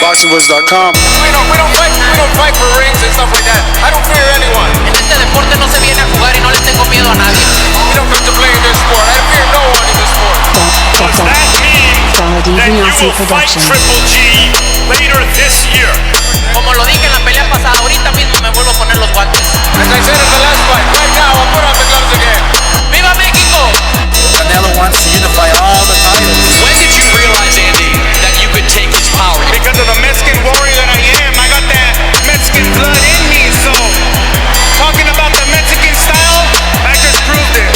ThaBoxingvoice.com. We don't fight for rings and stuff like that. I don't fear anyone. En este deporte no se viene a jugar y no le tengo miedo a nadie. We don't come to play in this sport. I fear no one in this sport. Does that mean that you will fight Triple G later this year? Como lo dije en la pelea pasada, ahorita mismo me vuelvo a poner los guantes. As I said in the last fight, right now I'll put on the gloves again. ¡Viva México! Canelo wants to unify all the titles. When did you realize, Andy, that you could take his power? Because of the Mexican warrior that I am, I got that Mexican blood in me, so talking about the Mexican style, I just proved it.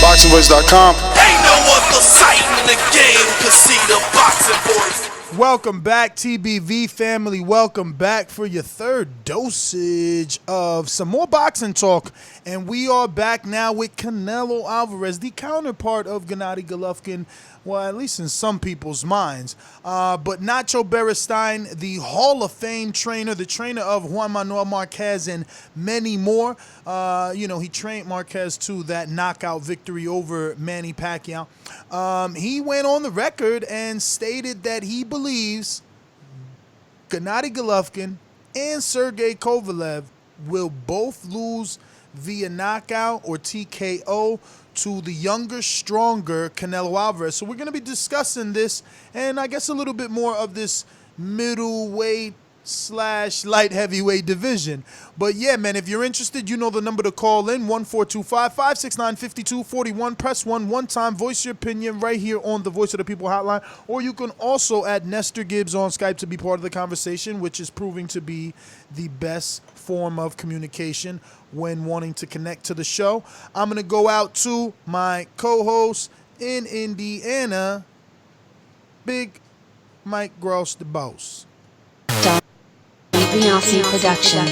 ThaBoxingvoice.com. Ain't no other sight in the game can see the boxing voice. Welcome back, TBV family. Welcome back for your third dosage of some more boxing talk. And we are back now with Canelo Alvarez, the counterpart of Gennady Golovkin, well, at least in some people's minds. But Nacho Beristain, the Hall of Fame trainer, the trainer of Juan Manuel Marquez and many more. He trained Marquez to that knockout victory over Manny Pacquiao. He went on the record and stated that he believes Gennady Golovkin and Sergey Kovalev will both lose via knockout or TKO to the younger, stronger Canelo Alvarez. So we're going to be discussing this and I guess a little bit more of this middleweight / light heavyweight division. But yeah, man, if you're interested, you know the number to call in, 1-425-569-5241. Press 1 one time, voice your opinion right here on the Voice of the People hotline. Or you can also add Nestor Gibbs on Skype to be part of the conversation, which is proving to be the best form of communication when wanting to connect to the show. I'm going to go out to my co-host in Indiana, Big Mike Gross, the boss. Ignacio Production.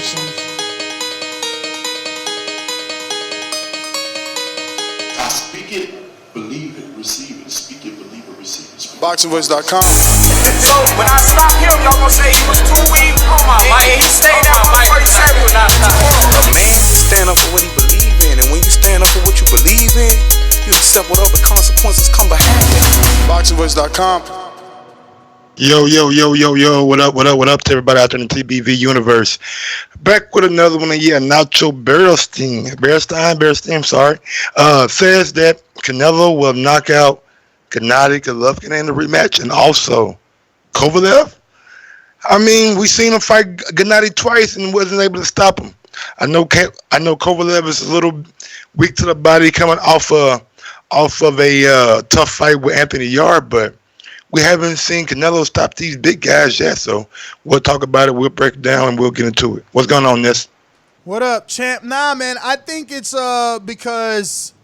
I speak it, believe it, receive it. Speak it, believe it, receive it. ThaBoxingvoice.com. So when I stop him, y'all gonna say he was too weak. Come on, Mike. He stayed out before he said he was not A man stand up for what he believes in, and when you stand up for what you believe in, you accept whatever consequences come behind it. ThaBoxingvoice.com. Yo, what up to everybody out there in the TBV universe. Back with another one, Nacho Beristain, says that Canelo will knock out Gennady Golovkin in the rematch, and also Kovalev. I mean, we seen him fight Gennady twice and wasn't able to stop him. I know Kovalev is a little weak to the body coming off of a tough fight with Anthony Yarde, but we haven't seen Canelo stop these big guys yet, so we'll talk about it, we'll break it down, and we'll get into it. What's going on, Ness? What up, champ? Nah, man, I think it's because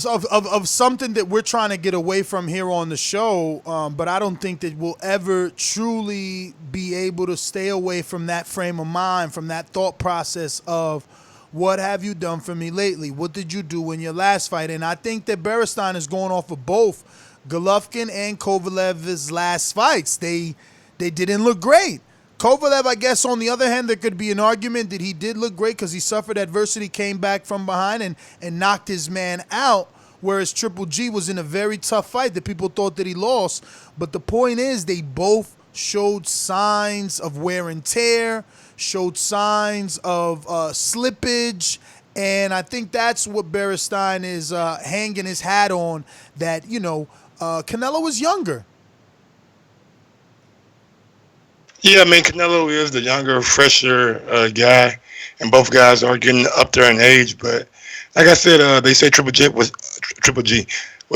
of something that we're trying to get away from here on the show, but I don't think that we'll ever truly be able to stay away from that frame of mind, from that thought process of what have you done for me lately? What did you do in your last fight? And I think that Beristain is going off of both Golovkin and Kovalev's last fights. They didn't look great. Kovalev, I guess, on the other hand, there could be an argument that he did look great because he suffered adversity, came back from behind, and knocked his man out, whereas Triple G was in a very tough fight that people thought that he lost. But the point is they both showed signs of wear and tear, showed signs of slippage, and I think that's what Beristain is hanging his hat on, that, Canelo was younger. Yeah, I mean, Canelo is the younger, fresher guy, and both guys are getting up there in age. But like I said, they say Triple G was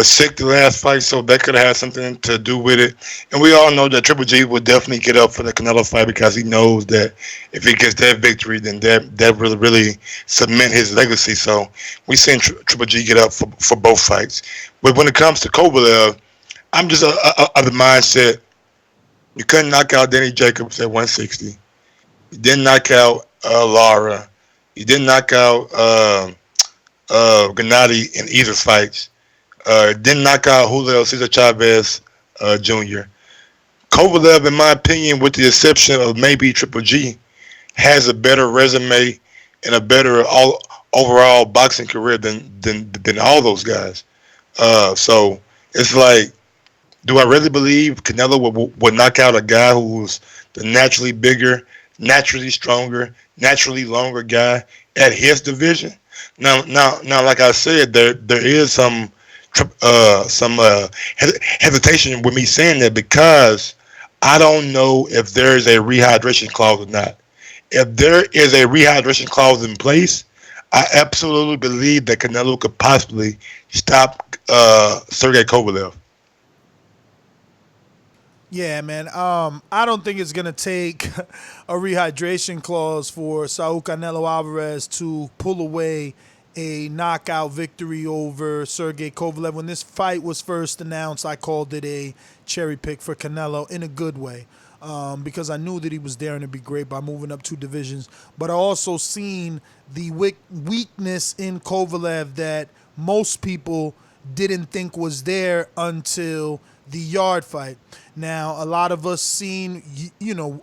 sick the last fight, so that could have had something to do with it. And we all know that Triple G will definitely get up for the Canelo fight because he knows that if he gets that victory, then that will really cement his legacy. So we seen Triple G get up for both fights. But when it comes to Kovalev, I'm just of the mindset, you couldn't knock out Danny Jacobs at 160. You didn't knock out Lara. You didn't knock out Gennady in either fights. Didn't knock out Julio Cesar Chavez Jr. Kovalev, in my opinion, with the exception of maybe Triple G, has a better resume and a better overall boxing career than all those guys. So it's like Do I really believe Canelo would knock out a guy who's the naturally bigger, naturally stronger, naturally longer guy at his division? Now, like I said, there is some hesitation with me saying that because I don't know if there's a rehydration clause or not. If there is a rehydration clause in place, I absolutely believe that Canelo could possibly stop Sergey Kovalev. Yeah, man. I don't think it's gonna take a rehydration clause for Saul Canelo Alvarez to pull away a knockout victory over Sergey Kovalev. When this fight was first announced, I called it a cherry pick for Canelo in a good way. Because I knew that he was daring to be great by moving up 2 divisions. But I also seen the weakness in Kovalev that most people didn't think was there until the Yard fight. Now, a lot of us seen,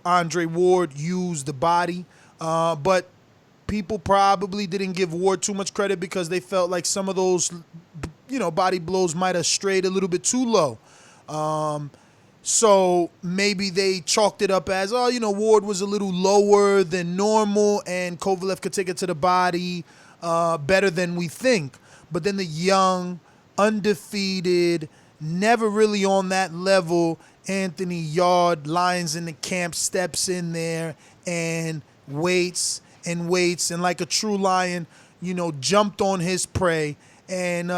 Andre Ward use the body, but people probably didn't give Ward too much credit because they felt like some of those, body blows might have strayed a little bit too low. So maybe they chalked it up as, Ward was a little lower than normal and Kovalev could take it to the body better than we think. But then the young, undefeated, never really on that level, Anthony Yard, Lions in the Camp, steps in there and waits and like a true lion, jumped on his prey. And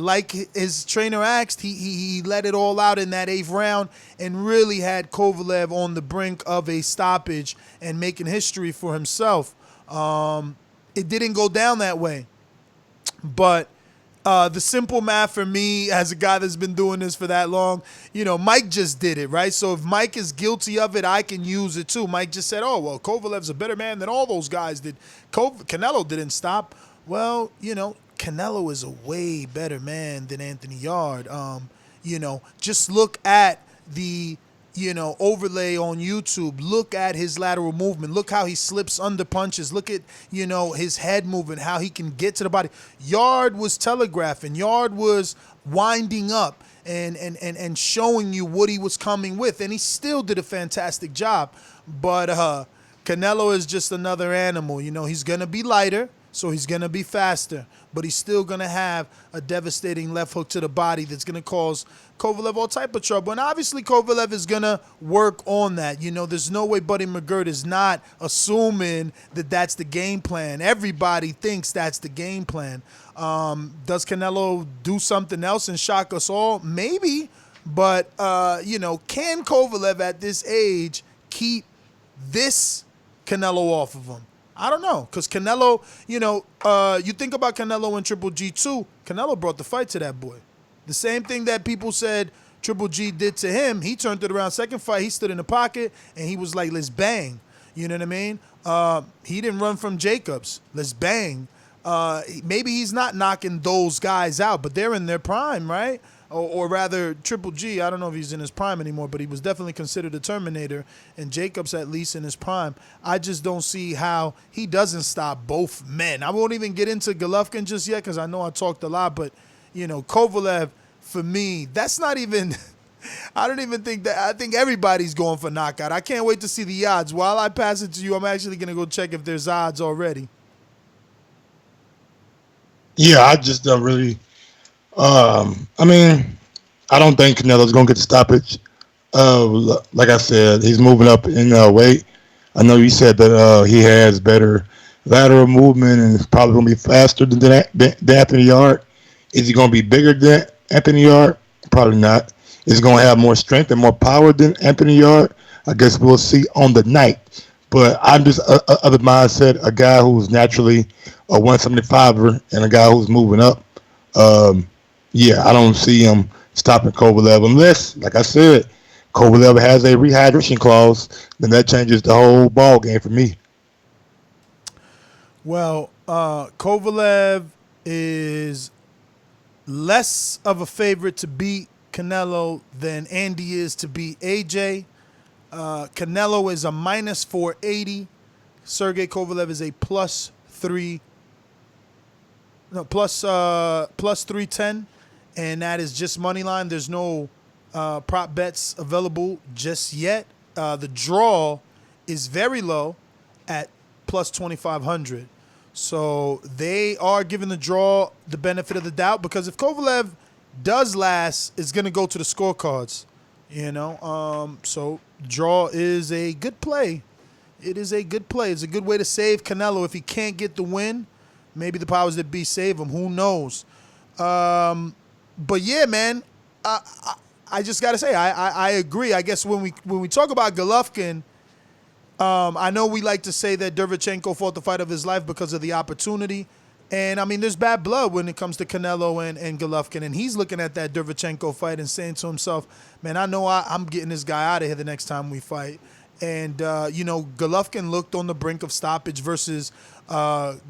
like his trainer asked, he let it all out in that 8th round and really had Kovalev on the brink of a stoppage and making history for himself. It didn't go down that way. But the simple math for me, as a guy that's been doing this for that long, Mike just did it, right? So if Mike is guilty of it, I can use it too. Mike just said, oh, well, Kovalev's a better man than all those guys did. Canelo didn't stop. Well, Canelo is a way better man than Anthony Yard. Just look at the, overlay on YouTube. Look at his lateral movement. Look how he slips under punches. Look at, his head movement, how he can get to the body. Yard was telegraphing. Yard was winding up and showing you what he was coming with. And he still did a fantastic job. But Canelo is just another animal. He's going to be lighter, so he's going to be faster. But he's still going to have a devastating left hook to the body that's going to cause Kovalev all type of trouble. And obviously Kovalev is going to work on that. There's no way Buddy McGirt is not assuming that that's the game plan. Everybody thinks that's the game plan. Does Canelo do something else and shock us all? Maybe. But, can Kovalev at this age keep this Canelo off of him? I don't know, because Canelo, you think about Canelo and Triple G too. Canelo brought the fight to that boy. The same thing that people said Triple G did to him, he turned it around. Second fight, he stood in the pocket, and he was like, let's bang. You know what I mean? He didn't run from Jacobs. Let's bang. Maybe he's not knocking those guys out, but they're in their prime, right? Or rather, Triple G, I don't know if he's in his prime anymore, but he was definitely considered a Terminator, and Jacobs at least in his prime. I just don't see how he doesn't stop both men. I won't even get into Golovkin just yet because I know I talked a lot, but, Kovalev, for me, that's not even – I don't even think that – I think everybody's going for knockout. I can't wait to see the odds. While I pass it to you, I'm actually going to go check if there's odds already. Yeah, I just don't really – I don't think Canelo's going to get the stoppage. Like I said, he's moving up in weight. I know you said that he has better lateral movement and is probably going to be faster than Anthony Yard. Is he going to be bigger than Anthony Yard? Probably not. Is he going to have more strength and more power than Anthony Yard? I guess we'll see on the night. But I'm just of the mindset, a guy who's naturally a 175er and a guy who's moving up. I don't see him stopping Kovalev unless, like I said, Kovalev has a rehydration clause. Then that changes the whole ball game for me. Well, Kovalev is less of a favorite to beat Canelo than Andy is to beat AJ. Canelo is a minus 480. Sergey Kovalev is a plus 310. And that is just money line. There's no prop bets available just yet. The draw is very low at plus 2,500. So they are giving the draw the benefit of the doubt, because if Kovalev does last, it's going to go to the scorecards, So draw is a good play. It is a good play. It's a good way to save Canelo if he can't get the win. Maybe the powers that be save him. Who knows? But yeah, man, I just got to say, I agree. I guess when we talk about Golovkin, I know we like to say that Derevchenko fought the fight of his life because of the opportunity. And, I mean, there's bad blood when it comes to Canelo and Golovkin. And he's looking at that Derevchenko fight and saying to himself, man, I know I'm getting this guy out of here the next time we fight. And, Golovkin looked on the brink of stoppage versus Sergey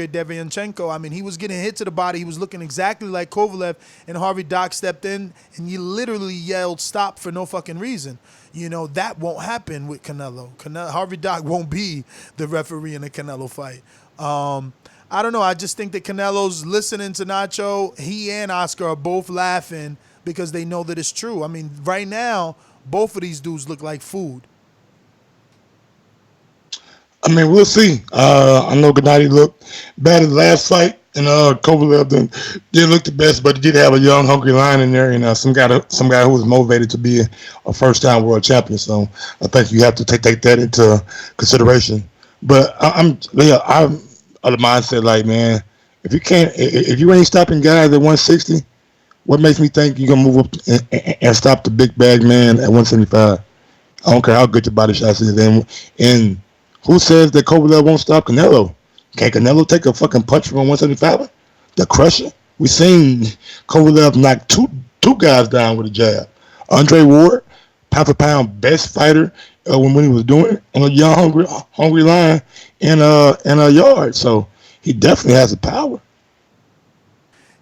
Derevchenko. I mean, he was getting hit to the body. He was looking exactly like Kovalev, and Harvey Dock stepped in and you literally yelled stop for no fucking reason. That won't happen with Canelo. Harvey Dock won't be the referee in a Canelo fight. I don't know. I just think that Canelo's listening to Nacho. He and Oscar are both laughing because they know that it's true. I mean, right now, both of these dudes look like food. I mean, we'll see. I know Gennady looked bad in the last fight, and Kovalev didn't look the best, but he did have a young, hungry lion in there, and some guy who was motivated to be a first-time world champion. So I think you have to take that into consideration. But I'm of the mindset, like, man, if you ain't stopping guys at 160, what makes me think you're gonna move up and stop the big bag man at 175? I don't care how good your body shots is. And who says that Kovalev won't stop Canelo? Can Canelo take a fucking punch from 175? The crusher? We seen Kovalev knock two guys down with a jab. Andre Ward, pound for pound best fighter when he was doing it on a young hungry line in a yard. So he definitely has the power.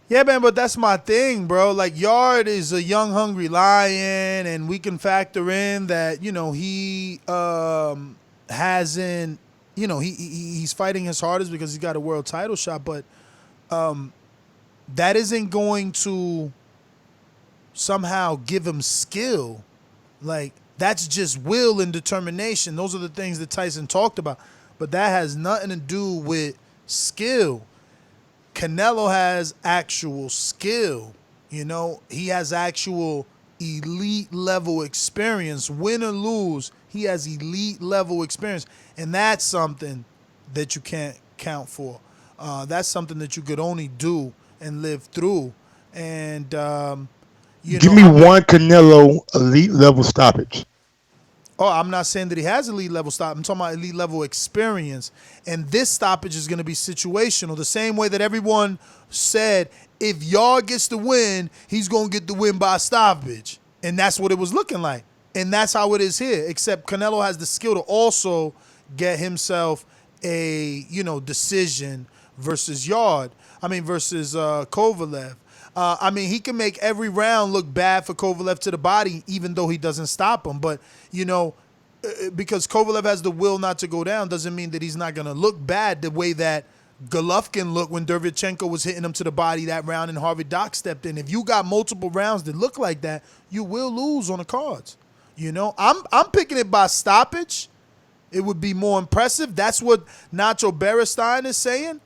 Yeah, man, but that's my thing, bro. Like, Yard is a young, hungry lion, and we can factor in that, he hasn't, he's fighting his hardest because he's got a world title shot, but that isn't going to somehow give him skill. Like, that's just will and determination. Those are the things that Tyson talked about, but that has nothing to do with skill. Canelo has actual skill, he has actual elite level experience. Win or lose, he has elite level experience, and that's something that you can't count for. That's something that you could only do and live through. And give me one Canelo elite level stoppage. Oh, I'm not saying that he has elite level stop. I'm talking about elite level experience. And this stoppage is going to be situational. The same way that everyone said, if Yard gets the win, he's going to get the win by stoppage. And that's what it was looking like. And that's how it is here. Except Canelo has the skill to also get himself a, decision versus Kovalev. He can make every round look bad for Kovalev to the body, even though he doesn't stop him. But, because Kovalev has the will not to go down doesn't mean that he's not going to look bad the way that Golovkin looked when Derevchenko was hitting him to the body that round and Harvey Dock stepped in. If you got multiple rounds that look like that, you will lose on the cards. I'm picking it by stoppage. It would be more impressive. That's what Nacho Beristain is saying.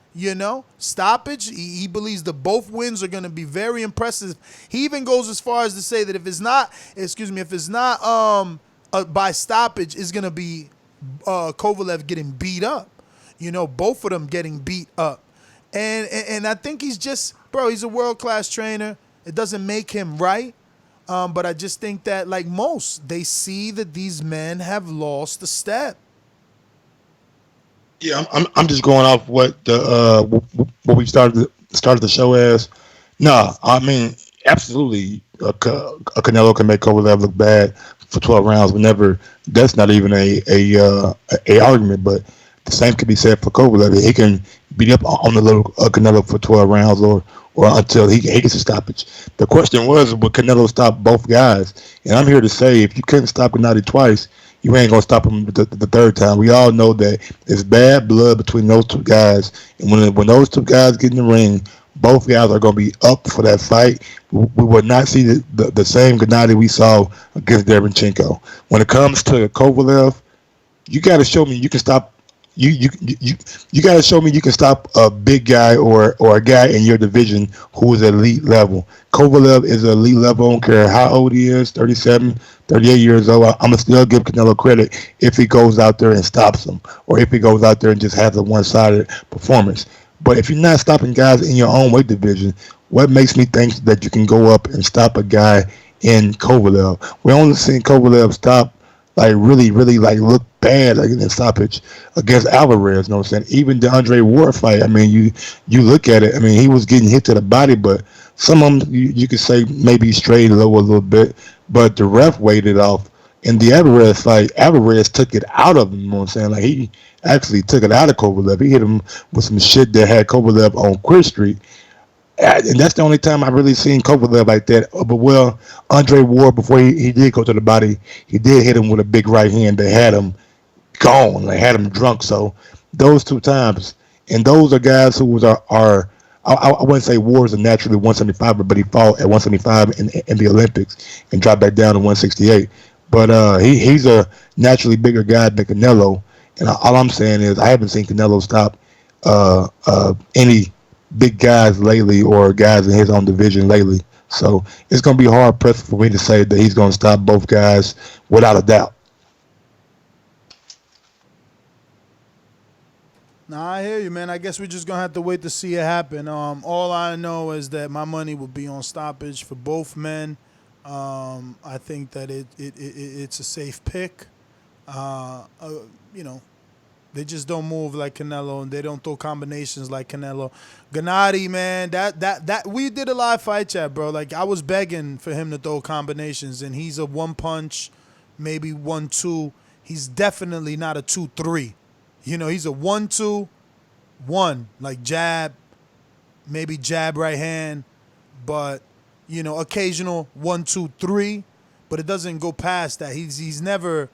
Stoppage. He believes that both wins are going to be very impressive. He even goes as far as to say that if it's not by stoppage, it's going to be Kovalev getting beat up. Both of them getting beat up. And I think he's just, he's a world-class trainer. It doesn't make him right. But I just think that, like most, they see that these men have lost a step. Yeah, I'm just going off what what we started the show as. No, I mean, absolutely, Canelo can make Kovalev look bad for 12 rounds whenever that's not even a argument. But the same can be said for Kovalev. He can beat up on the little Canelo for 12 rounds or until he gets a stoppage. The question was, would Canelo stop both guys? And I'm here to say, if you couldn't stop Gennady twice, you ain't gonna stop him the third time. We all know that there's bad blood between those two guys, and when those two guys get in the ring, Both guys are going to be up for that fight. We will not see the same Gennady we saw against Derevchenko. When it comes to Kovalev, you got to show me you can stop. You got to show me you can stop a big guy or a guy in your division who is elite level. Kovalev is elite level. I don't care how old he is, 37, 38 years old. I'm going to still give Canelo credit if he goes out there and stops him, or if he goes out there and just has a one-sided performance. But if you're not stopping guys in your own weight division, what makes me think that you can go up and stop a guy in Kovalev? We only seen Kovalev stop like really like look bad like in the stoppage against Alvarez. You know what I'm saying? Even the Andre Ward fight. I mean, you look at it. I mean, he was getting hit to the body, but some of them you could say maybe strayed low a little bit, but the ref waited off. In the Alvarez fight, Alvarez took it out of him. You know what I'm saying? Like he actually took it out of Kovalev. He hit him with some shit that had Kovalev on Queer Street. And that's the only time I've really seen Kovalev like that. But well, Andre Ward, before he did go to the body, he did hit him with a big right hand that had him gone, like had him drunk. So those two times, and those are guys who are I wouldn't say Ward's a naturally 175, but he fought at 175 in the Olympics and dropped back down to 168. But he's a naturally bigger guy than Canelo. And all I'm saying is I haven't seen Canelo stop any big guys lately or guys in his own division lately. So it's going to be hard pressed for me to say that he's going to stop both guys without a doubt. Nah, I hear you, man. I guess we're just going to have to wait to see it happen. All I know is that my money will be on stoppage for both men. I think that it's a safe pick. You know, they just don't move like Canelo, and they don't throw combinations like Canelo. Gennady, man, that we did a live fight chat, bro. Like I was begging for him to throw combinations, and he's a one punch, maybe 1-2. He's definitely not a 2-3. You know, he's a 1-2, 1 like jab, maybe jab right hand, but you know, occasional 1-2-3, but it doesn't go past that. He's never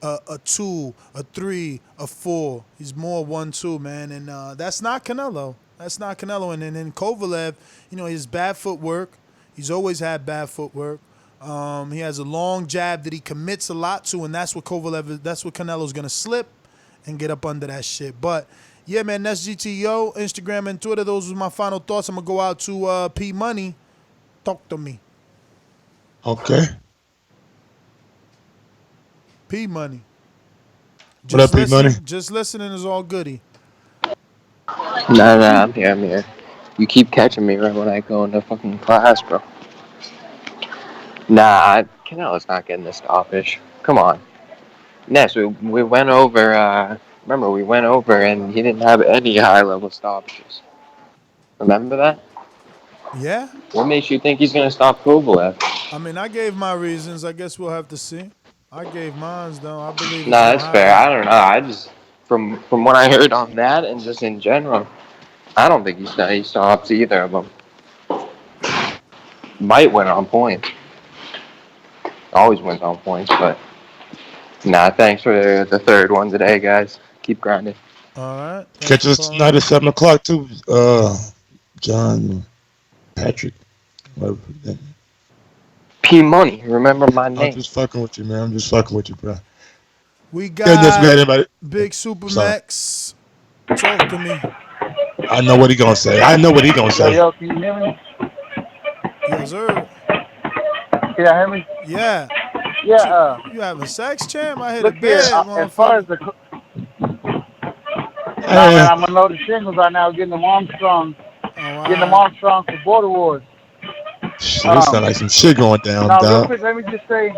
a 2, a 3, a 4. He's more 1-2, man, and that's not Canelo. That's not Canelo. And then Kovalev, you know, his bad footwork. He's always had bad footwork. He has a long jab that he commits a lot to, and that's what that's what Canelo's gonna slip and get up under that shit. But yeah, man, that's GTO, Instagram and Twitter. Those were my final thoughts. I'm gonna go out to P Money. Talk to me. Okay. P Money. What up, P Money? Just listening is all goody. Nah, I'm here. You keep catching me right when I go into fucking class, bro. Canelo's not getting this stoppage. Come on. Ness, we went over, remember we went over and he didn't have any high-level stoppages. Remember that? Yeah. What makes you think he's going to stop Kovalev? I mean, I gave my reasons. I guess we'll have to see. I gave mine, though. I believe. Nah, that's fair. I don't know. I just, from what I heard on that and just in general, I don't think he stops either of them. Might win on points. Always wins on points, but nah, thanks for the third one today, guys. Keep grinding. All right. Catch us tonight at 7 o'clock, too. John Patrick. P Money, remember my name. I'm just fucking with you, man. I'm just fucking with you, bro. We got Big Supermax. Sorry. Talk to me. I know what he gonna say. Yo, can you hear me? Yes, sir. Can you hear me? Yeah. Yeah. You having sex, champ? I hit look a bed. As far as the, man, I'm gonna load the shingles right now, getting them Armstrong, getting them Armstrong for Border Wars. Shit, it sound like some shit going down, dog. Real quick, let me just say,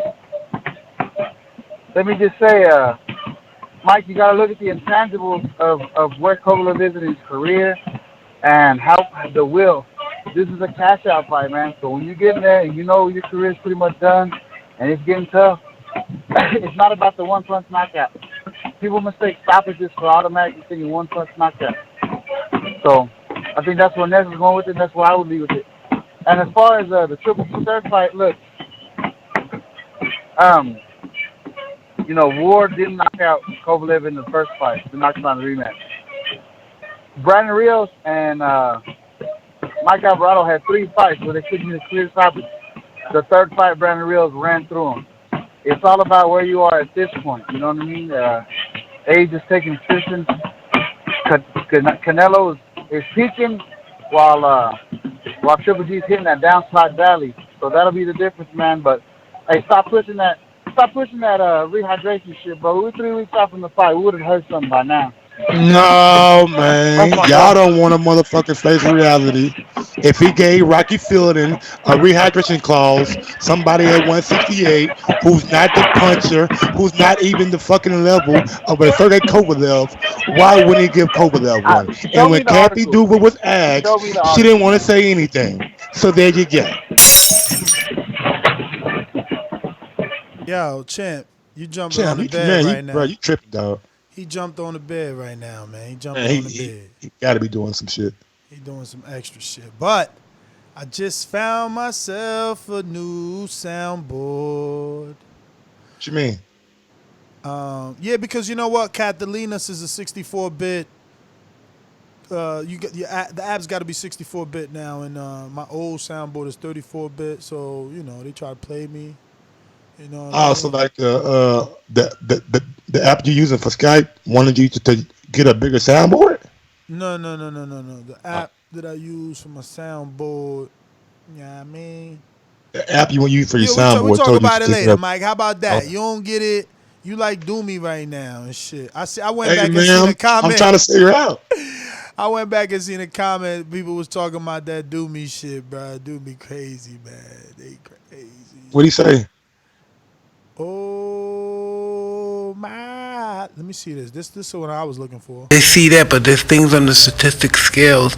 Mike, you gotta look at the intangibles of where Kovalev is in his career and how the will. This is a cash out fight, man. So when you get in there and you know your career is pretty much done and it's getting tough, it's not about the one punch knockout. People mistake stoppages for automatically thinking one punch knockout. So I think that's where Ness is going with it, and that's where I would leave with it. And as far as the triple third fight, look, you know, Ward didn't knock out Kovalev in the first fight. He knocked him out in the rematch. Brandon Rios and Mike Alvarado had 3 fights where they couldn't even clear stoppage. The third fight, Brandon Rios ran through him. It's all about where you are at this point. You know what I mean? Age is taking distance. Canelo is peaking while Triple G's hitting that downslide valley. So that'll be the difference, man. But hey, stop pushing that rehydration shit, bro. We're 3 weeks out from the fight. We would have heard something by now. No, man. Y'all don't want to motherfucking face reality. If he gave Rocky Fielding a rehydration clause, somebody at 168 who's not the puncher, who's not even the fucking level of a Sergey Kovalev, why wouldn't he give Kovalev one? And when Kathy Duva was asked, she didn't want to say anything. So there you go. Yo, Champ, you jumping on the bed right now. Bro, you tripping, dog. He jumped on the bed right now, man. He jumped on the bed. He got to be doing some shit. He doing some extra shit. But I just found myself a new soundboard. What you mean? Yeah, because you know what? Catalina's is a 64-bit. The app's got to be 64-bit now, and my old soundboard is 34-bit. So you know they try to play me. You know. So like the app you're using for Skype wanted you to get a bigger soundboard? No. The app that I use for my soundboard. Yeah, I mean. The app you want to use for your soundboard. We talk about it later, Mike. How about that? You don't get it. You like Doomy right now and shit. I went back and seen the comment. I'm trying to figure out. I went back and seen the comment. People was talking about that Doomy shit, bro. Doomy crazy, man. They crazy. What'd he say? Oh my! Let me see this. This is what I was looking for. They see that, but there's things on the statistic scales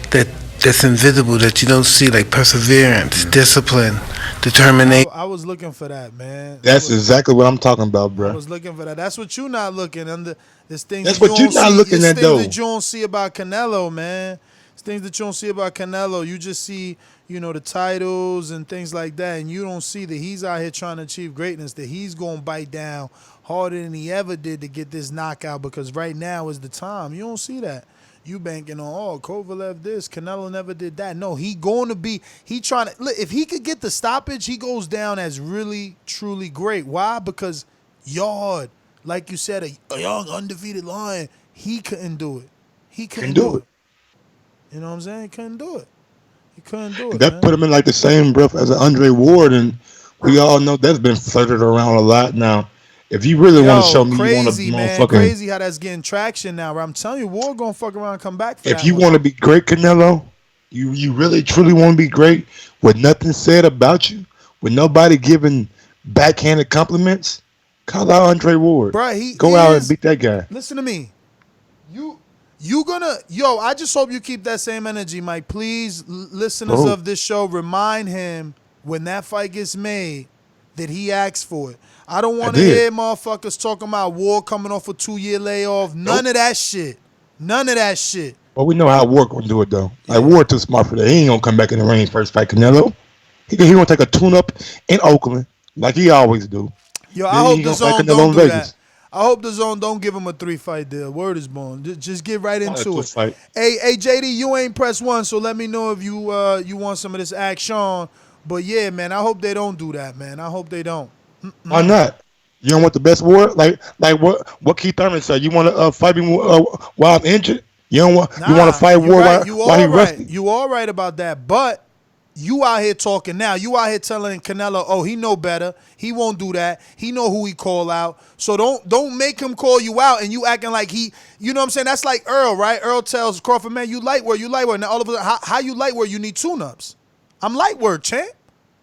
that's invisible that you don't see, like perseverance, discipline, determination. I was looking for that, man. That's exactly what I'm talking about, bro. I was looking for that. That's what you're not looking under. There's things. That's what you're not looking at, though. Things that you don't see about Canelo, man. It's things that you don't see about Canelo. You just see, you know, the titles and things like that, and you don't see that he's out here trying to achieve greatness, that he's going to bite down harder than he ever did to get this knockout, because right now is the time. You don't see that. You banking on, Kovalev this, Canelo never did that. No, he trying to, look, if he could get the stoppage, he goes down as really, truly great. Why? Because Yard, like you said, a young, undefeated lion, he couldn't do it. He couldn't do it. You know what I'm saying? He couldn't do it. He couldn't do it. That put him in like the same breath as an Andre Ward, and we all know that's been flirted around a lot now. If you really want to show me you want to motherfucking... Crazy how that's getting traction now. I'm telling you, Ward going to fuck around and come back for that. If you want to be great, Canelo, you really, truly want to be great with nothing said about you, with nobody giving backhanded compliments, call out Andre Ward. Bruh, Go out and beat that guy. Listen to me. You gonna... Yo, I just hope you keep that same energy, Mike. Please, listeners of this show, remind him when that fight gets made that he asked for it. I don't want to hear motherfuckers talking about Ward coming off a 2-year layoff. None of that shit. None of that shit. Well, we know how Ward gonna do it though. Like Ward too smart for that. He ain't gonna come back in the ring first fight Canelo. He gonna take a tune-up in Oakland like he always do. Yo, I hope the Zone don't do that. I hope the Zone don't give him a 3-fight deal. Word is born. Just get right into it. Hey, JD, you ain't press 1, so let me know if you want some of this action. But yeah, man, I hope they don't do that, man. I hope they don't. Why not? You don't want the best Ward? Like what Keith Thurman said. You want to fight me while I'm injured? You don't want you want to fight Ward while he rusty? You all right about that, but you out here talking now. You out here telling Canelo, oh, he know better. He won't do that. He know who he call out. So don't make him call you out and you acting like he, you know what I'm saying? That's like Earl, right? Earl tells Crawford, man, you light work. Now all of a sudden, how you light work? You need tune-ups. I'm light work, champ.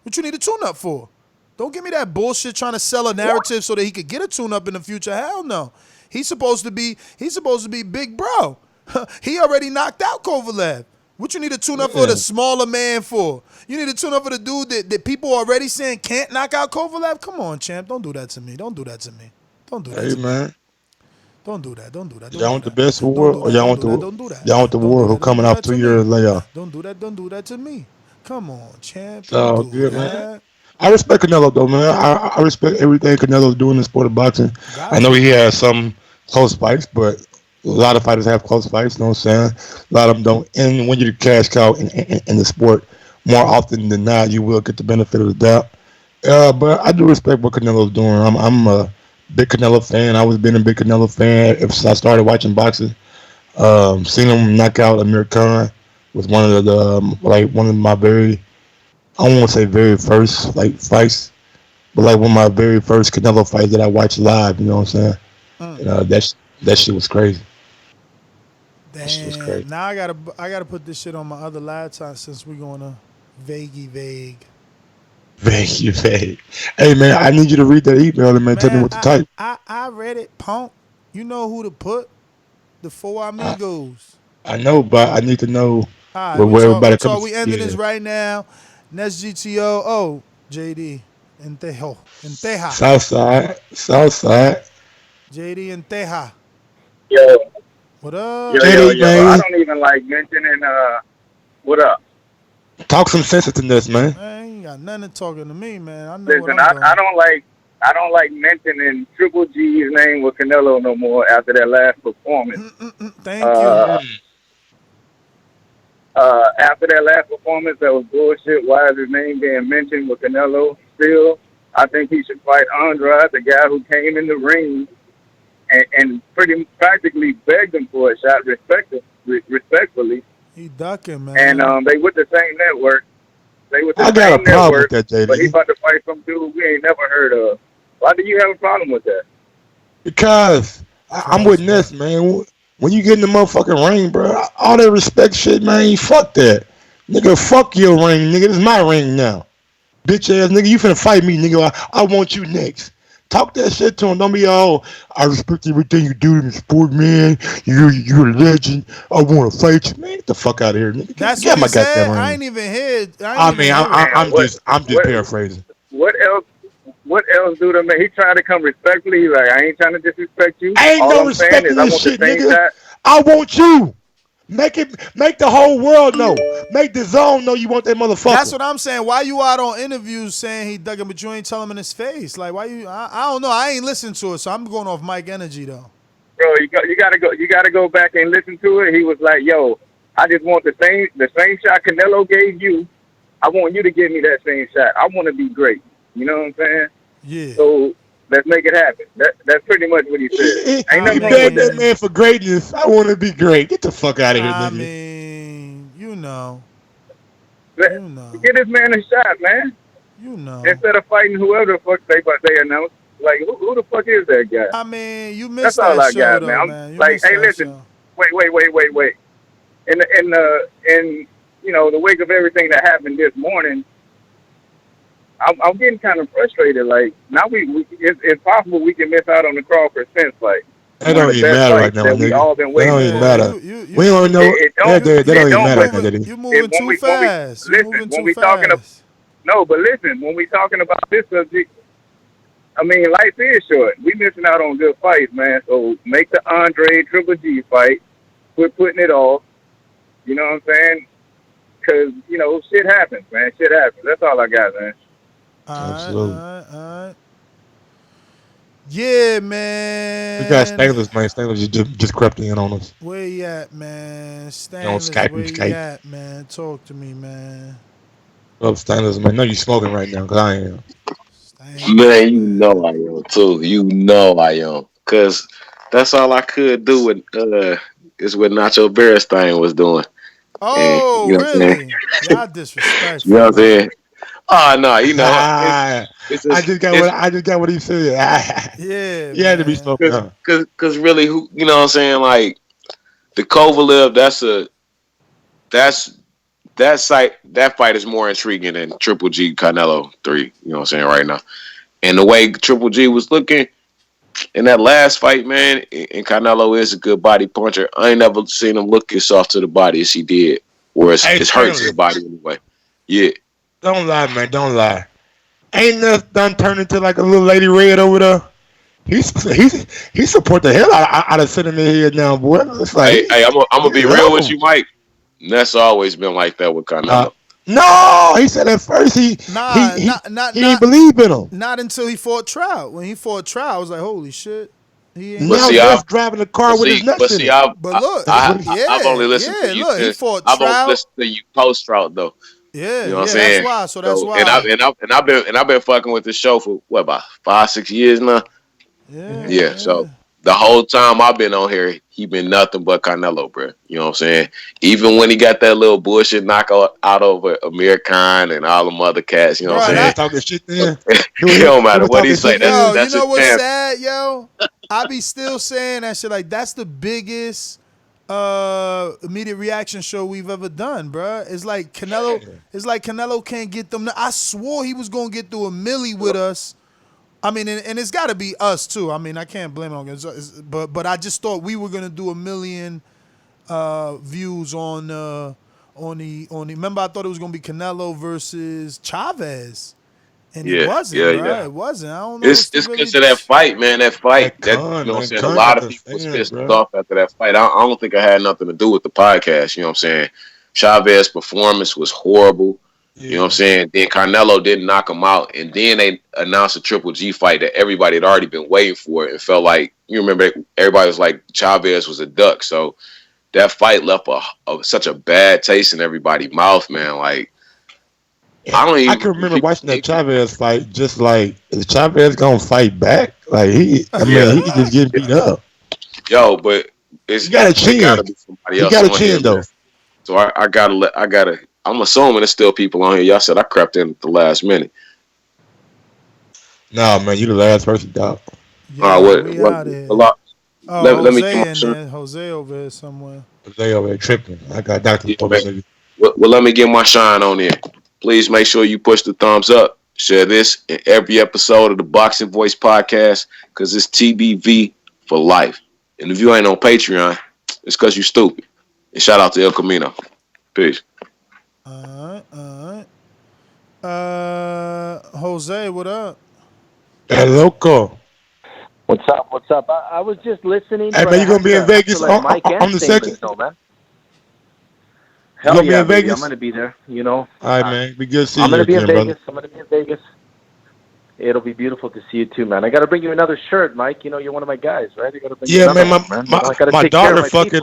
What you need a tune-up for? Don't give me that bullshit trying to sell a narrative so that he could get a tune-up in the future. Hell no. He's supposed to be big bro. He already knocked out Kovalev. What you need a tune-up for the smaller man for? You need a tune-up for the dude that people already saying can't knock out Kovalev? Come on, champ. Don't do that to me. Don't do that to me. Don't do that to me. Man. Don't do that. Don't do that. Y'all want the best Ward or y'all want the Ward who coming off 2 years layoff? Don't do that. Don't do that to me. Come on, champ. Oh, good, man. I respect Canelo, though, man. I respect everything Canelo's doing in the sport of boxing. I know he has some close fights, but A lot of fighters have close fights, you know what I'm saying? A lot of them don't. And when you're the cash cow in the sport, more often than not, you will get the benefit of the doubt. But I do respect what Canelo's doing. I'm a big Canelo fan. I was been a big Canelo fan ever since I started watching boxing. Seen him knock out Amir Khan was one of one of my very, I don't want to say very first like fights, but like one of my very first Canelo fights that I watched live. You know what I'm saying? That shit was crazy. That shit was crazy. Damn. Now I gotta put this shit on my other laptop since we're going to vague. Vague. Hey man, I need you to read that email and man, tell me what to type. I read it, punk. You know who to put? The four amigos. I know, but I need to know All where right, everybody comes. we ending this right now. Next GTO. Oh, JD and Teja. Southside. JD and Teja. Yo. What up? Yo. I don't even like mentioning, what up? Talk some sense into this, man. Man, you ain't got nothing talking to me, man. I know Listen, what I'm doing. I don't like mentioning Triple G's name with Canelo no more after that last performance. Thank you. After that last performance, that was bullshit. Why is his name being mentioned with Canelo still? I think he should fight Andrade, the guy who came in the ring and practically begged him for a shot respectfully. He ducking, man. And they with the same network. I got a problem with that, JD. But he about to fight some dude we ain't never heard of. Why do you have a problem with that? Because I'm with Ness, man. When you get in the motherfucking ring, bro, all that respect shit, man, fuck that. Nigga, fuck your ring, nigga. This is my ring now. Bitch ass nigga, you finna fight me, nigga. I want you next. Talk that shit to him. Don't be all, I respect everything you do in the sport, man. You're a legend. I want to fight you, man. Get the fuck out of here, nigga. That's what he said. I ain't even hear. I'm just paraphrasing. What else do to me? He trying to come respectfully. He's like, I ain't trying to disrespect you. Ain't All no I'm respect in saying is this shit, nigga. shot. I want you. Make the whole world know. Make the zone know you want that motherfucker. That's what I'm saying. Why you out on interviews saying he dug him, but you ain't tell him in his face? Like, why you? I don't know. I ain't listening to it, so I'm going off Mike energy though. Bro, you gotta go back and listen to it. He was like, yo, I just want the same shot Canelo gave you. I want you to give me that same shot. I want to be great. You know what I'm saying? Yeah. So let's make it happen. That's pretty much what he said. Ain't nothing wrong with that man for greatness. I want to be great. Get the fuck out of here, nigga. I mean, you know. Get this man a shot, man. You know. Instead of fighting whoever the fuck they announce. Like, who the fuck is that guy? I mean, you missed That's all that I show, got, though, man. man. Like, hey, listen. Show. Wait. In you know, the wake of everything that happened this morning, I'm getting kind of frustrated. Like, now it's possible we can miss out on the Crawford Spence fight. That don't even matter right now, nigga. That don't even matter. We don't know. That don't even matter right now, Diddy. You're moving too fast. Listen, when we talking about when we talking about this subject, I mean, life is short. We missing out on good fights, man. So make the Andre Triple G fight. Quit putting it off. You know what I'm saying? Because, you know, shit happens, man. Shit happens. That's all I got, man. Absolutely. All right. Yeah, man. We got Stainless, man. Stainless just crept in on us. Where you at, man? Stainless, Skype, where you at, man? Talk to me, man. What up, Stainless, man? I know you smoking right now, because I am. Man, you know I am, too. You know I am. Because that's all I could do with is what Nacho Beristain was doing. Oh, and, you know really? Y'all disrespectful. You know what I'm saying? Oh, no, you know. I just got what he said. Yeah. You had to be smoking. Because really, who, you know what I'm saying? Like, the Kovalev, that fight is more intriguing than Triple G Canelo 3. You know what I'm saying right now. And the way Triple G was looking in that last fight, man, and Canelo is a good body puncher. I ain't never seen him look as soft to the body as he did, or it hurts his body anyway. Yeah. Don't lie, man. Don't lie. Ain't nothing done turned into like a little lady red over there. He support the hell out of sitting in here now, boy. It's like, hey, I'm gonna be real with you, Mike. That's always been like that with Canelo. No, he said at first he didn't believe in him. Not until he fought Trout. When he fought Trout, I was like, holy shit. He ain't. Now see, Jeff's driving a car with his nuts in it. But look, I've only listened to you. look, he fought I've only Trout. listened to you post Trout though. Yeah, You know what I'm that's saying? why. So that's why. And I've been fucking with this show for what, about 5-6 years now. Yeah. So the whole time I've been on here, he been nothing but Canelo, bro. You know what I'm saying? Even when he got that little bullshit knockout out over Amir Khan and all them other cats, you know what I'm saying? Talking shit then. It don't matter what he say. That's you know what's champ. sad, yo? I be still saying that shit. Like, that's the biggest immediate reaction show we've ever done, bruh. It's like Canelo can't get them. I swore he was gonna get through a milli with us. I mean, and it's got to be us too. I mean, I can't blame him, but I just thought we were gonna do 1 million views on the. Remember, I thought it was gonna be Canelo versus Chavez. And it wasn't, bro. It wasn't. I don't know. It's because of that fight, man. That fight. You know what I'm saying? A lot of people was pissed off after that fight. I don't think I had nothing to do with the podcast. You know what I'm saying? Chavez's performance was horrible. Yeah. You know what I'm saying? Then Canelo didn't knock him out. And then they announced a Triple G fight that everybody had already been waiting for. It felt like, you remember, everybody was like, Chavez was a duck. So that fight left such a bad taste in everybody's mouth, man. Like, I can remember watching that Chavez fight, just like, is Chavez gonna fight back? Like he just getting beat up. Yo, but it's got a chin. Gotta be somebody else. He got a chin though. So I gotta. I'm assuming there's still people on here. Y'all said I crept in at the last minute. Nah, man, you the last person, dog. Yeah, let me get my shine. Jose over here somewhere. Jose over here tripping. I got Dr. Well, let me get my shine on here. Please make sure you push the thumbs up. Share this in every episode of the Boxing Voice podcast, because it's TBV for life. And if you ain't on Patreon, it's because you stupid. And shout out to El Camino. Peace. All right. Jose, what up? Hey, loco. What's up? I was just listening. Hey, man, you going to be in Vegas on the 2nd? Though, man. Hell yeah, baby, I'm going to be there, you know. All right, man. Be good to see you I'm going to be in Vegas. brother. I'm going to be in Vegas. It'll be beautiful to see you too, man. I got to bring you another shirt, Mike. You know, you're one of my guys, right? You got to bring you another one, my daughter fucking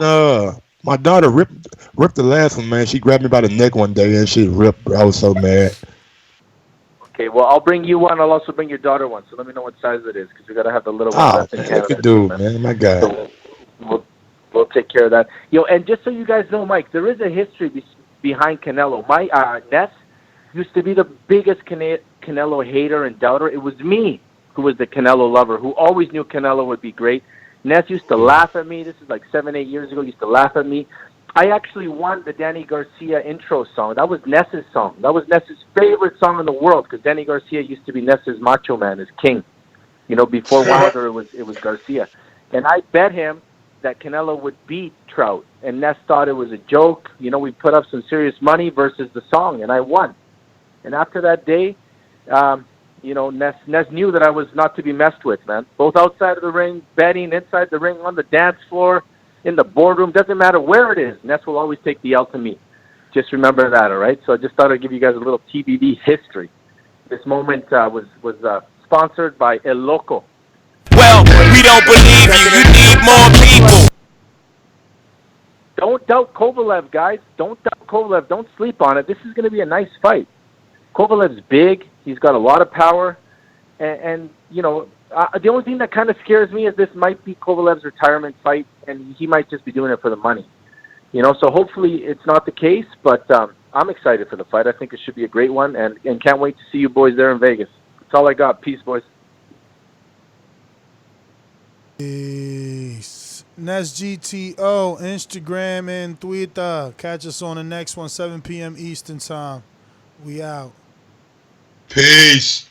my daughter ripped the last one, man. She grabbed me by the neck one day and she ripped. I was so mad. Okay, well, I'll bring you one. I'll also bring your daughter one. So let me know what size it is, because we got to have the little one. Oh, man, good dude, man. My guy. So we'll take care of that. And just so you guys know, Mike, there is a history behind Canelo. My Ness used to be the biggest Canelo hater and doubter. It was me who was the Canelo lover, who always knew Canelo would be great. Ness used to laugh at me. This is like 7-8 years ago. He used to laugh at me. I actually won the Danny Garcia intro song. That was Ness's song. That was Ness's favorite song in the world, because Danny Garcia used to be Ness's macho man, his king. You know, before Wilder, it was Garcia. And I bet him that Canelo would beat Trout. And Ness thought it was a joke. You know, we put up some serious money versus the song, and I won. And after that day, Ness knew that I was not to be messed with, man. Both outside of the ring, betting, inside the ring, on the dance floor, in the boardroom, doesn't matter where it is. Ness will always take the L to me. Just remember that, all right? So I just thought I'd give you guys a little TBD history. This moment was sponsored by El Loco. Well, we don't believe you. You need more people. Don't doubt Kovalev, guys. Don't doubt Kovalev. Don't sleep on it. This is going to be a nice fight. Kovalev's big. He's got a lot of power. And the only thing that kind of scares me is this might be Kovalev's retirement fight, and he might just be doing it for the money. So hopefully it's not the case, but I'm excited for the fight. I think it should be a great one, and can't wait to see you boys there in Vegas. That's all I got. Peace, boys. Peace. Ness GTO, Instagram and Twitter. Catch us on the next one, 7 p.m. Eastern Time. We out. Peace.